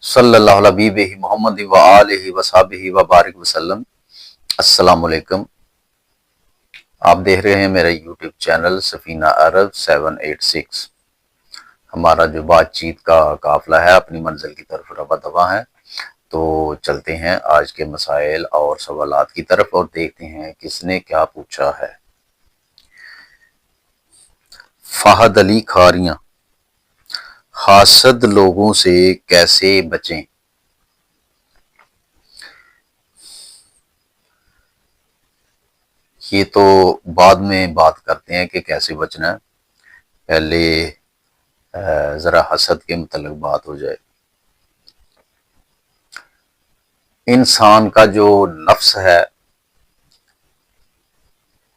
صلی اللہ علیہ حبیبہ محمد و آلہ و صحبہ و بارک وسلم۔ السلام علیکم۔ آپ دیکھ رہے ہیں میرا یوٹیوب چینل سفینہ عرب 786۔ ہمارا جو بات چیت کا قافلہ ہے اپنی منزل کی طرف رواں دواں ہے، تو چلتے ہیں آج کے مسائل اور سوالات کی طرف اور دیکھتے ہیں کس نے کیا پوچھا ہے۔ فہد علی کھاریاں، حاسد لوگوں سے کیسے بچیں؟ یہ تو بعد میں بات کرتے ہیں کہ کیسے بچنا ہے، پہلے ذرا حسد کے متعلق بات ہو جائے۔ انسان کا جو نفس ہے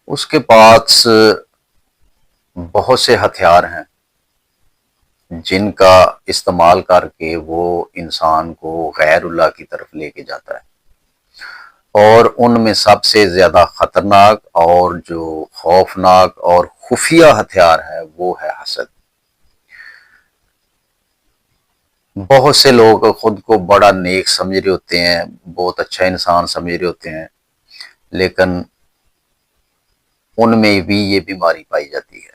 اس کے پاس بہت سے ہتھیار ہیں جن کا استعمال کر کے وہ انسان کو غیر اللہ کی طرف لے کے جاتا ہے، اور ان میں سب سے زیادہ خطرناک اور جو خوفناک اور خفیہ ہتھیار ہے وہ ہے حسد۔ بہت سے لوگ خود کو بڑا نیک سمجھ رہے ہوتے ہیں، بہت اچھا انسان سمجھ رہے ہوتے ہیں، لیکن ان میں بھی یہ بیماری پائی جاتی ہے،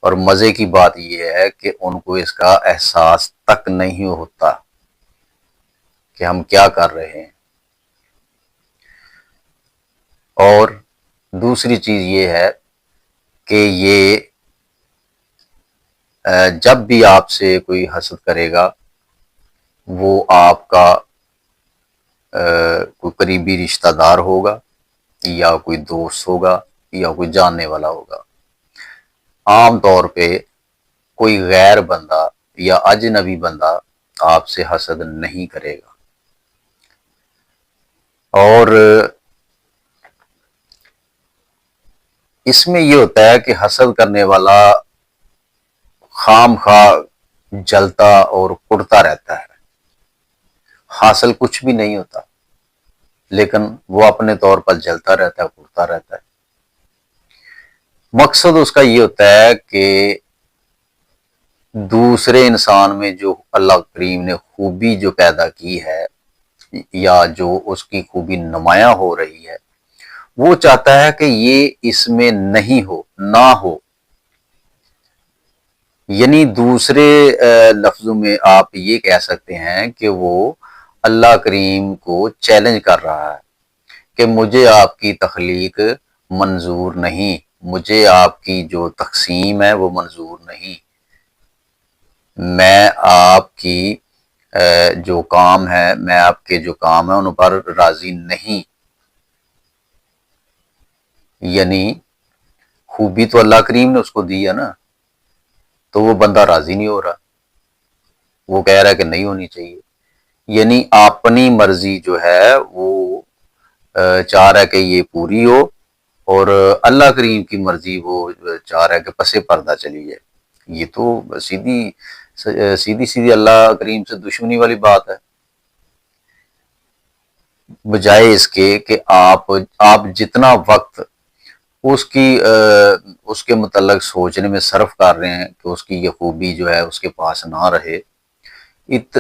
اور مزے کی بات یہ ہے کہ ان کو اس کا احساس تک نہیں ہوتا کہ ہم کیا کر رہے ہیں۔ اور دوسری چیز یہ ہے کہ یہ جب بھی آپ سے کوئی حسد کرے گا وہ آپ کا کوئی قریبی رشتہ دار ہوگا یا کوئی دوست ہوگا یا کوئی جاننے والا ہوگا۔ عام طور پہ کوئی غیر بندہ یا اجنبی بندہ آپ سے حسد نہیں کرے گا، اور اس میں یہ ہوتا ہے کہ حسد کرنے والا خام خواہ جلتا اور کڑتا رہتا ہے، حاصل کچھ بھی نہیں ہوتا، لیکن وہ اپنے طور پر جلتا رہتا ہے، کڑتا رہتا ہے۔ مقصد اس کا یہ ہوتا ہے کہ دوسرے انسان میں جو اللہ کریم نے خوبی جو پیدا کی ہے یا جو اس کی خوبی نمایاں ہو رہی ہے، وہ چاہتا ہے کہ یہ اس میں نہیں ہو، نہ ہو۔ یعنی دوسرے لفظوں میں آپ یہ کہہ سکتے ہیں کہ وہ اللہ کریم کو چیلنج کر رہا ہے کہ مجھے آپ کی تخلیق منظور نہیں، مجھے آپ کی جو تقسیم ہے وہ منظور نہیں، میں آپ کی جو کام ہے، میں آپ کے جو کام ہیں ان پر راضی نہیں۔ یعنی خوبی تو اللہ کریم نے اس کو دی ہے نا، تو وہ بندہ راضی نہیں ہو رہا، وہ کہہ رہا ہے کہ نہیں ہونی چاہیے۔ یعنی اپنی مرضی جو ہے وہ چاہ رہا ہے کہ یہ پوری ہو، اور اللہ کریم کی مرضی وہ چاہ رہا ہے کہ پس پردہ چلی جائے۔ یہ تو سیدھی اللہ کریم سے دشمنی والی بات ہے۔ بجائے اس کے کہ آپ جتنا وقت اس کے متعلق سوچنے میں صرف کر رہے ہیں کہ اس کی یہ خوبی جو ہے اس کے پاس نہ رہے،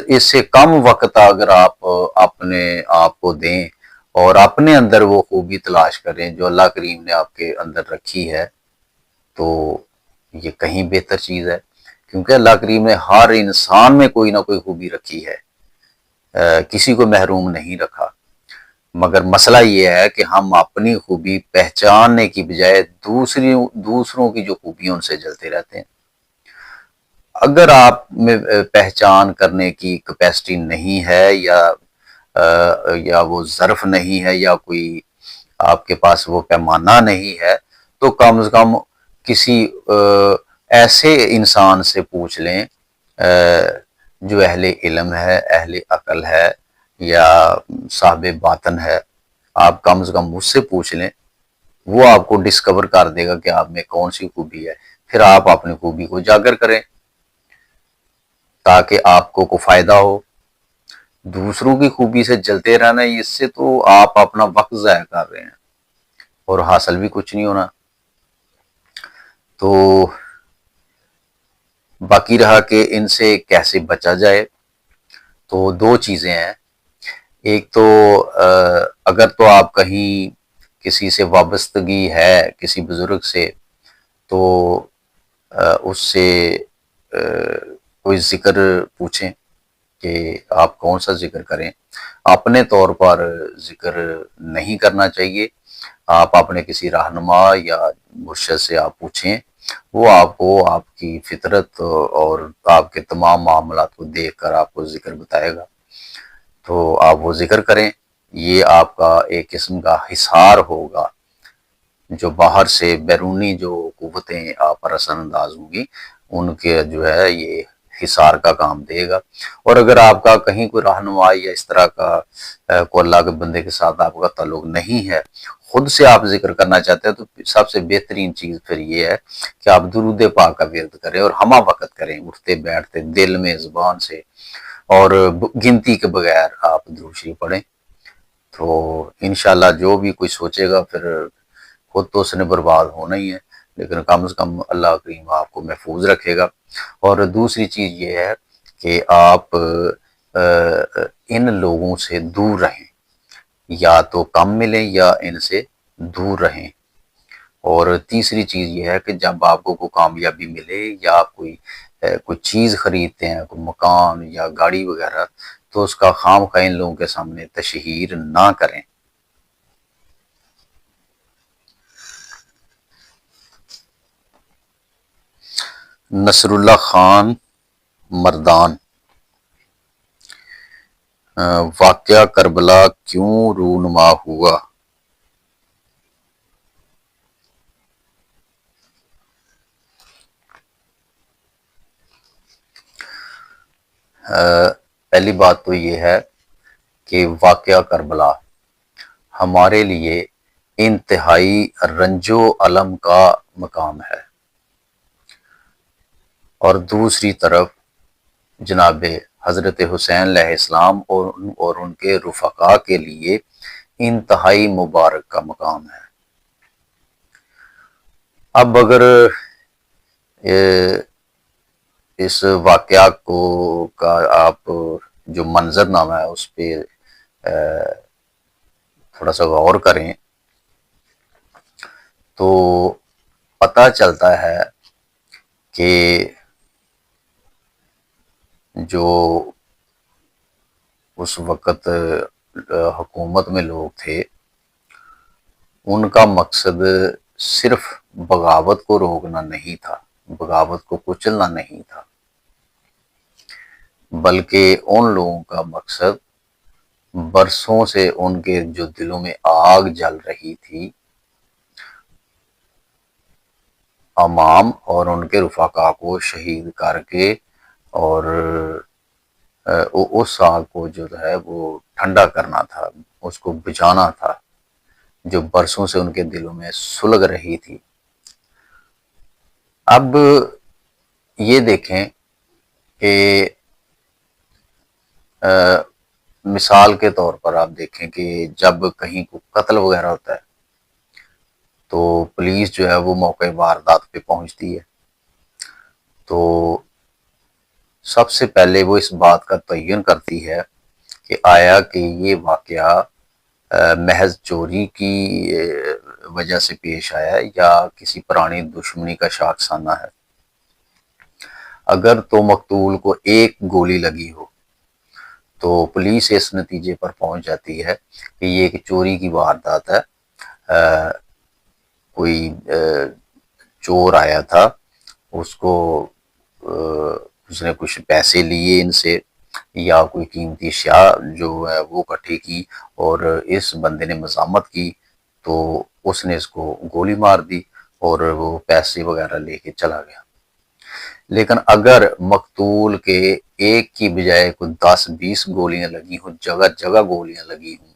اس سے کم وقت اگر آپ اپنے آپ کو دیں اور اپنے اندر وہ خوبی تلاش کریں جو اللہ کریم نے آپ کے اندر رکھی ہے، تو یہ کہیں بہتر چیز ہے، کیونکہ اللہ کریم نے ہر انسان میں کوئی نہ کوئی خوبی رکھی ہے، کسی کو محروم نہیں رکھا۔ مگر مسئلہ یہ ہے کہ ہم اپنی خوبی پہچاننے کی بجائے دوسروں کی جو خوبی ان سے جلتے رہتے ہیں۔ اگر آپ میں پہچان کرنے کی کیپیسٹی نہیں ہے یا وہ ظرف نہیں ہے یا کوئی آپ کے پاس وہ پیمانہ نہیں ہے، تو کم از کم کسی ایسے انسان سے پوچھ لیں جو اہل علم ہے، اہل عقل ہے یا صاحب باطن ہے، آپ کم از کم اس سے پوچھ لیں، وہ آپ کو ڈسکور کر دے گا کہ آپ میں کون سی خوبی ہے، پھر آپ اپنی خوبی کو اجاگر کریں تاکہ آپ کو فائدہ ہو۔ دوسروں کی خوبی سے جلتے رہنا، اس سے تو آپ اپنا وقت ضائع کر رہے ہیں اور حاصل بھی کچھ نہیں ہونا۔ تو باقی رہا کہ ان سے کیسے بچا جائے، تو دو چیزیں ہیں، ایک تو اگر تو آپ کہیں کسی سے وابستگی ہے کسی بزرگ سے، تو اس سے کوئی ذکر پوچھیں کہ آپ کون سا ذکر کریں۔ اپنے طور پر ذکر نہیں کرنا چاہیے، آپ اپنے کسی رہنما یا مرشد سے آپ پوچھیں، وہ آپ کو آپ کی فطرت اور آپ کے تمام معاملات کو دیکھ کر آپ کو ذکر بتائے گا، تو آپ وہ ذکر کریں۔ یہ آپ کا ایک قسم کا حصار ہوگا، جو باہر سے بیرونی جو قوتیں آپ پر اثر انداز ہوں گی ان کے جو ہے یہ حصار کا کام دے گا۔ اور اگر آپ کا کہیں کوئی رہنمائی یا اس طرح کا کوئی اللہ کے بندے کے ساتھ آپ کا تعلق نہیں ہے، خود سے آپ ذکر کرنا چاہتے ہیں، تو سب سے بہترین چیز پھر یہ ہے کہ آپ درود پاک کا ورد کریں اور ہمہ وقت کریں، اٹھتے بیٹھتے دل میں زبان سے، اور گنتی کے بغیر آپ درود شریف پڑھیں۔ تو انشاءاللہ جو بھی کوئی سوچے گا پھر خود تو اس نے برباد ہونا ہی ہے، لیکن کم از کم اللہ کریم آپ کو محفوظ رکھے گا۔ اور دوسری چیز یہ ہے کہ آپ ان لوگوں سے دور رہیں، یا تو کم ملیں یا ان سے دور رہیں۔ اور تیسری چیز یہ ہے کہ جب آپ کو کوئی کامیابی ملے یا آپ کوئی چیز خریدتے ہیں، کوئی مکان یا گاڑی وغیرہ، تو اس کا خام خواہ ان لوگوں کے سامنے تشہیر نہ کریں۔ نصر اللہ خان مردان، واقعہ کربلا کیوں رونما ہوا؟ پہلی بات تو یہ ہے کہ واقعہ کربلا ہمارے لیے انتہائی رنج و الم کا مقام ہے، اور دوسری طرف جناب حضرت حسین علیہ السلام اور ان کے رفقا کے لیے انتہائی مبارک کا مقام ہے۔ اب اگر اس واقعہ کا آپ جو منظر نامہ ہے اس پہ تھوڑا سا غور کریں تو پتہ چلتا ہے کہ جو اس وقت حکومت میں لوگ تھے، ان کا مقصد صرف بغاوت کو روکنا نہیں تھا، بغاوت کو کچلنا نہیں تھا، بلکہ ان لوگوں کا مقصد برسوں سے ان کے جو دلوں میں آگ جل رہی تھی، امام اور ان کے رفقا کو شہید کر کے اور اس آگ کو جو ہے وہ ٹھنڈا کرنا تھا، اس کو بجھانا تھا جو برسوں سے ان کے دلوں میں سلگ رہی تھی۔ اب یہ دیکھیں کہ مثال کے طور پر آپ دیکھیں کہ جب کہیں کو قتل وغیرہ ہوتا ہے تو پولیس جو ہے وہ موقع واردات پہ پہنچتی ہے، تو سب سے پہلے وہ اس بات کا تعین کرتی ہے کہ آیا کہ یہ واقعہ محض چوری کی وجہ سے پیش آیا ہے یا کسی پرانی دشمنی کا شاخسانہ ہے۔ اگر تو مقتول کو ایک گولی لگی ہو تو پولیس اس نتیجے پر پہنچ جاتی ہے کہ یہ ایک چوری کی واردات ہے، کوئی چور آیا تھا، اس کو اس نے کچھ پیسے لیے ان سے یا کوئی قیمتی اشیاء جو ہے وہ اکٹھی کی، اور اس بندے نے مزاحمت کی تو اس نے اس کو گولی مار دی اور وہ پیسے وغیرہ لے کے چلا گیا۔ لیکن اگر مقتول کے ایک کی بجائے کوئی 10-20 گولیاں لگی ہوں، جگہ جگہ گولیاں لگی ہوں،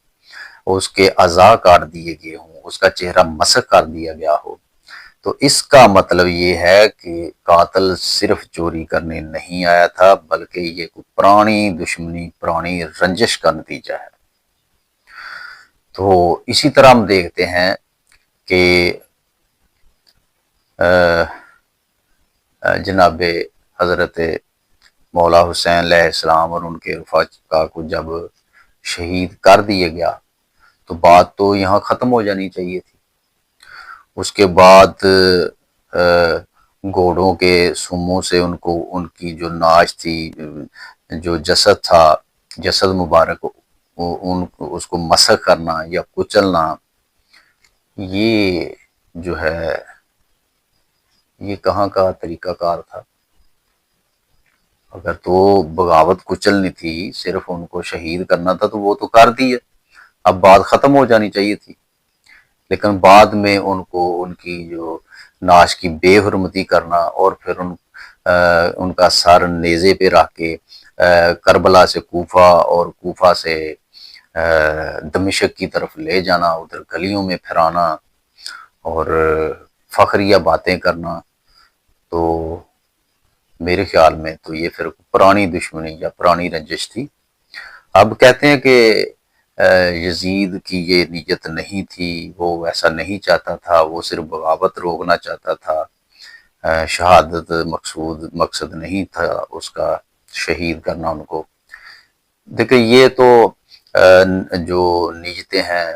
اس کے اعضاء کاٹ دیے گئے ہوں، اس کا چہرہ مسخ کر دیا گیا ہو، تو اس کا مطلب یہ ہے کہ قاتل صرف چوری کرنے نہیں آیا تھا، بلکہ یہ کوئی پرانی دشمنی، پرانی رنجش کا نتیجہ ہے۔ تو اسی طرح ہم دیکھتے ہیں کہ جناب حضرت مولا حسین علیہ السلام اور ان کے رفقا کو جب شہید کر دیا گیا تو بات تو یہاں ختم ہو جانی چاہیے تھی۔ اس کے بعد گھوڑوں کے سموں سے ان کی جو ناش تھی، جو جسد تھا، جسد مبارک، اس کو مسخ کرنا یا کچلنا، یہ جو ہے یہ کہاں کا طریقہ کار تھا؟ اگر تو بغاوت کچلنی تھی، صرف ان کو شہید کرنا تھا تو وہ تو کر دی ہے، اب بات ختم ہو جانی چاہیے تھی۔ لیکن بعد میں ان کی جو ناش کی بے حرمتی کرنا اور پھر ان کا سر نیزے پہ رکھ کے کربلا سے کوفہ اور کوفہ سے دمشق کی طرف لے جانا، ادھر گلیوں میں پھرانا اور فخریہ باتیں کرنا، تو میرے خیال میں تو یہ پھر پرانی دشمنی یا پرانی رنجش تھی۔ اب کہتے ہیں کہ یزید کی یہ نیت نہیں تھی، وہ ویسا نہیں چاہتا تھا، وہ صرف بغاوت روکنا چاہتا تھا، شہادت مقصد نہیں تھا اس کا شہید کرنا ان کو۔ دیکھیں یہ تو جو نیتیں ہیں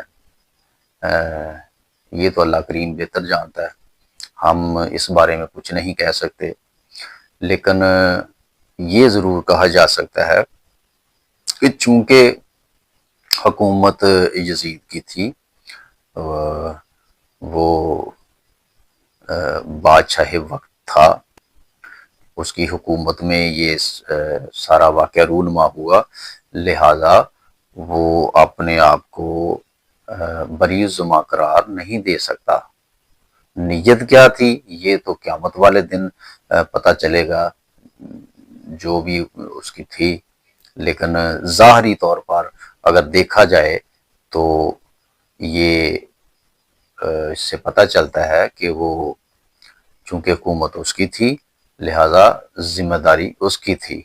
یہ تو اللہ کریم بہتر جانتا ہے، ہم اس بارے میں کچھ نہیں کہہ سکتے، لیکن یہ ضرور کہا جا سکتا ہے کہ چونکہ حکومت یزید کی تھی، وہ بادشاہ وقت تھا، اس کی حکومت میں یہ سارا واقعہ رونما ہوا، لہذا وہ اپنے آپ کو بری الذمہ قرار نہیں دے سکتا۔ نیت کیا تھی یہ تو قیامت والے دن پتہ چلے گا، جو بھی اس کی تھی، لیکن ظاہری طور پر اگر دیکھا جائے تو یہ اس سے پتہ چلتا ہے کہ وہ چونکہ حکومت اس کی تھی لہذا ذمہ داری اس کی تھی۔